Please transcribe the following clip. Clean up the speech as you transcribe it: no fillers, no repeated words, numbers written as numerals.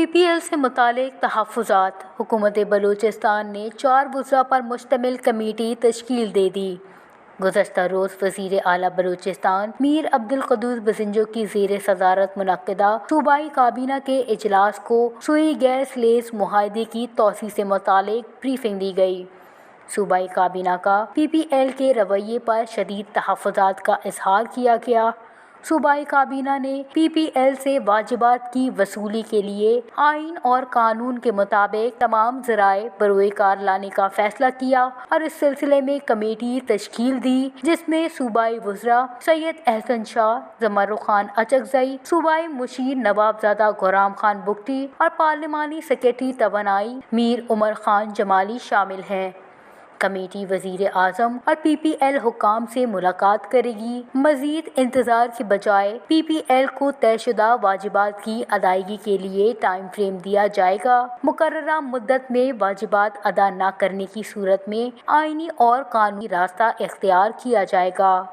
پی P L سے متعلق تحفظات۔ حکومت بلوچستان نے 4 وزراء پر مشتمل کمیٹی تشکیل دے دی۔ گزشتہ روز وزیر اعلیٰ بلوچستان میر عبدالقدوس بزنجو کی زیر صدارت منعقدہ صوبائی کابینہ کے اجلاس کو سوئی گیس لیز معاہدے کی توسیع سے متعلق بریفنگ دی گئی۔ صوبائی کابینہ کا پی پی ایل کے رویے پر شدید تحفظات کا اظہار کیا گیا۔ صوبائی کابینہ نے پی پی ایل سے واجبات کی وصولی کے لیے آئین اور قانون کے مطابق تمام ذرائع بروئے کار لانے کا فیصلہ کیا اور اس سلسلے میں کمیٹی تشکیل دی، جس میں صوبائی وزراء سید احسن شاہ، زمرد خان اچکزئی، صوبائی مشیر نواب زادہ گورام خان بگٹی اور پارلیمانی سیکریٹری توانائی میر عمر خان جمالی شامل ہیں۔ کمیٹی وزیر اعظم اور پی پی ایل حکام سے ملاقات کرے گی۔ مزید انتظار کے بجائے پی پی ایل کو طے شدہ واجبات کی ادائیگی کے لیے ٹائم فریم دیا جائے گا۔ مقررہ مدت میں واجبات ادا نہ کرنے کی صورت میں آئینی اور قانونی راستہ اختیار کیا جائے گا۔